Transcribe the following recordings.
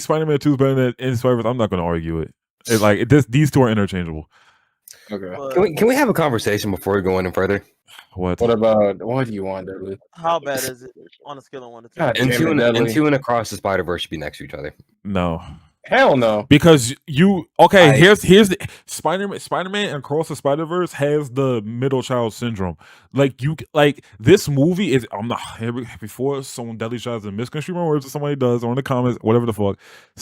Spider-Man 2 is better than Into Spider-Verse, I'm not going to argue it. These two are interchangeable. Okay. Can we have a conversation before we go any further? What? What about what do you want, Dudley? How bad is it on a scale of 1 to 10? God damn it, Into Dudley. and Across the Spider-Verse should be next to each other. No. Hell no. Because here's the Spider-Man and Across the Spider-Verse has the middle child syndrome. This movie is, I'm not, before someone deadly tries to misconstrue my words or somebody does, or in the comments, whatever the fuck,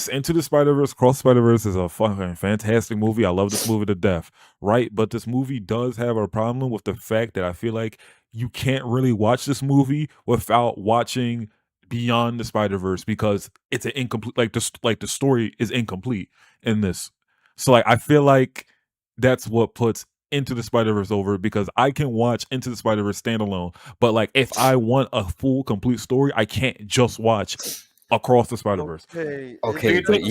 Into the Spider-Verse, Across the Spider-Verse is a fucking fantastic movie. I love this movie to death, right? But this movie does have a problem with the fact that I feel like you can't really watch this movie without watching Beyond the Spider-Verse, because it's an incomplete, the story is incomplete in this. So I feel like that's what puts Into the Spider-Verse over, because I can watch Into the Spider-Verse standalone, but if I want a full complete story, I can't just watch Across the Spider-Verse. Okay, but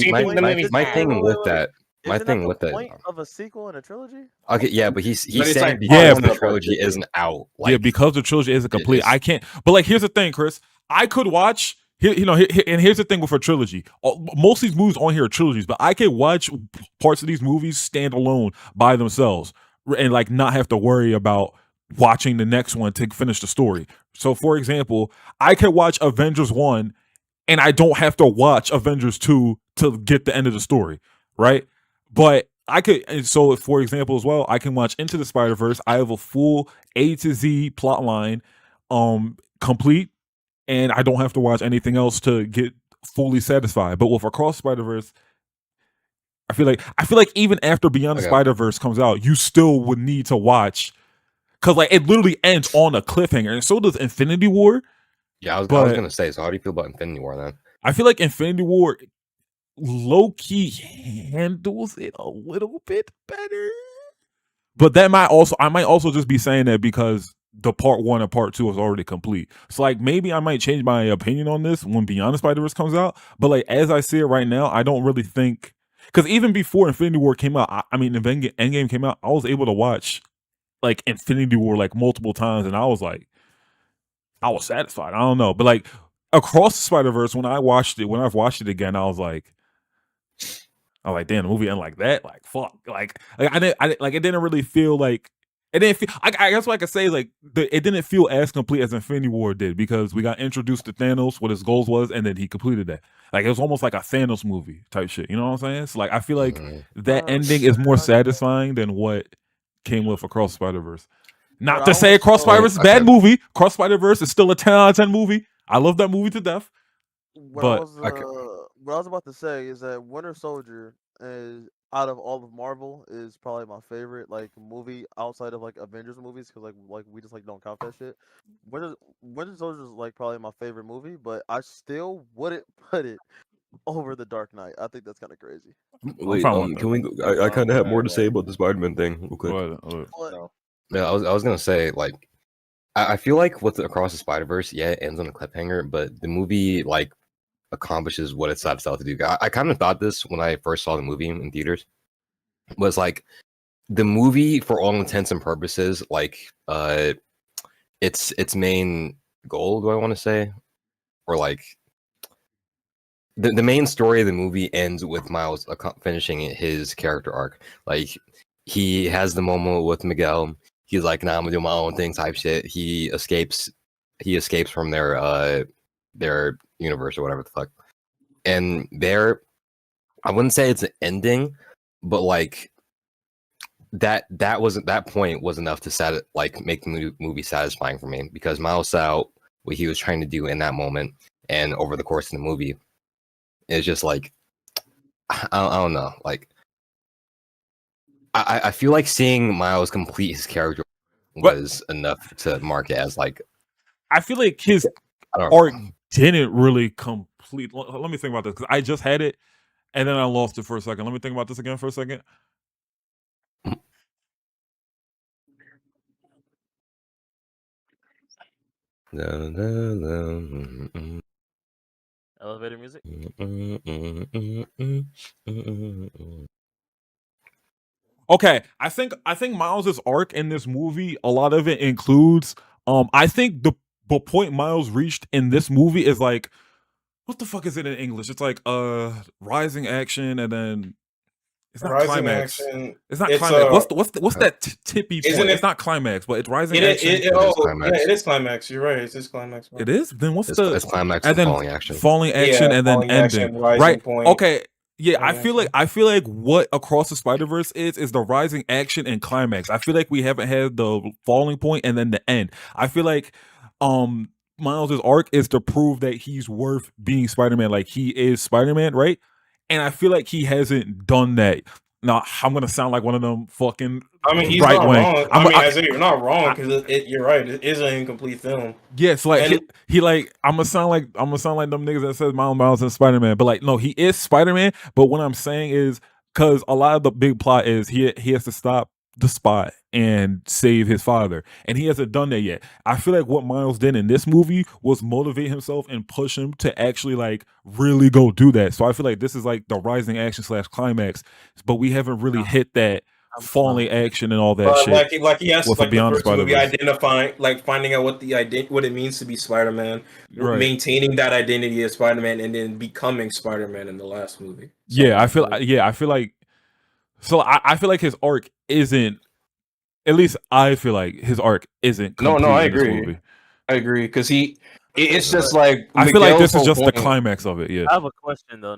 my thing with that. My thing with that. Point of a sequel and a trilogy. Okay, yeah, but he's saying like, because the trilogy isn't out. Because the trilogy isn't complete, I can't. But here's the thing, Chris. I could watch and here's the thing with a trilogy. Most of these movies on here are trilogies, but I can watch parts of these movies stand alone by themselves and not have to worry about watching the next one to finish the story. So, for example, I could watch Avengers 1 and I don't have to watch Avengers 2 to get the end of the story, right? But I could, and so for example as well, I can watch Into the Spider-Verse. I have a full A to Z plot line, complete, and I don't have to watch anything else to get fully satisfied. But with Across Spider-Verse, I feel like even after Beyond the Spider-Verse comes out, you still would need to watch, because it literally ends on a cliffhanger, and so does Infinity War. Yeah, I was gonna say. So how do you feel about Infinity War then? I feel like Infinity War low-key handles it a little bit better, but I might also just be saying that because the part 1 and part 2 is already complete. So maybe I might change my opinion on this when Beyond the Spider-Verse comes out. But as I see it right now, I don't really think, because even before Infinity War came out, Endgame came out, I was able to watch Infinity War multiple times, and I was satisfied. I don't know, but Across the Spider-Verse, when I've watched it again, I was like, damn, the movie ended like that. Fuck. It didn't really feel like. It didn't feel. I guess what I could say is it didn't feel as complete as Infinity War did, because we got introduced to Thanos, what his goals was, and then he completed that. It was almost like a Thanos movie type shit. You know what I'm saying? So I feel like that ending is more satisfying than what came with Across Spider-Verse. Not to say Across Spider-Verse is a bad movie. Across Spider-Verse is still a 10 out of 10 movie. I love that movie to death. What I was about to say is that Winter Soldier is, out of all of Marvel, is probably my favorite movie outside of Avengers movies, because we just don't count that shit. Winter Soldier is probably my favorite movie, but I still wouldn't put it over The Dark Knight. I think that's kind of crazy. Wait, can we? I kind of have more to say about the Spider-Man thing. Yeah, I was gonna say I feel like with Across the Spider-Verse, it ends on a cliffhanger, but the movie accomplishes what it sets out to do. I kind of thought this when I first saw the movie in theaters, was the movie, for all intents and purposes, its main goal, do I want to say, or the main story of the movie ends with Miles finishing his character arc. He has the moment with Miguel. He's like, nah, I'm gonna do my own thing type shit. He escapes from their universe or whatever the fuck. And there, I wouldn't say it's an ending, but that point was enough to make the movie satisfying for me, because Miles set out what he was trying to do in that moment, and over the course of the movie, it's just I don't know, I feel like seeing Miles complete his character was enough to mark it as I feel like his arc didn't really complete. Let me think about this, because I just had it and then I lost it for a second. Let me think about this again for a second. Elevator music. Okay, I think Miles's arc in this movie, a lot of it includes I think the point Miles reached in this movie is what the fuck is it in English? It's like rising action and then it's not Rising climax. action. It's not It's, climax. What's that tippy isn't point? it- It's not climax, but it's rising It action. is climax. yeah, it is climax. You're right. It's just climax. Bro. It is. Then what's It's, the it's climax and and then falling action. falling action Yeah, and then falling action, ending? rising Right. point. Okay. Yeah, I Falling feel like what Across the Spider-Verse is the rising action and climax. I feel like we haven't had the falling point and then the end. I feel like Miles' arc is to prove that he's worth being Spider-Man, like he is Spider-Man, right? And I feel like he hasn't done that. Now I'm gonna sound like one of them fucking I mean, he's right not wing. wrong. Isaiah, you're not wrong because you're right. It is an incomplete film. Yes, like And- he like I'm gonna sound like them niggas that says Miles Morales and Spider-Man, but like no, he is Spider-Man. But what I'm saying is because a lot of the big plot is he has to stop the Spot and save his father, and he hasn't done that yet. I feel like what Miles did in this movie was motivate himself and push him to actually like really go do that. So I feel like this is like the rising action / climax, but we haven't really hit that falling action and all that But shit. like he has with like the Beyond first movie Spider-Verse. identifying, like finding out what what it means to be Spider-Man, Right. maintaining that identity as Spider-Man, and then becoming Spider-Man in the last movie. Yeah, I feel like so I feel like his arc isn't, at least I feel like his arc isn't No, complete I in this agree. movie. I agree because it's just like I feel like Miguel's this is whole just the point- climax of it. Yeah. I have a question though.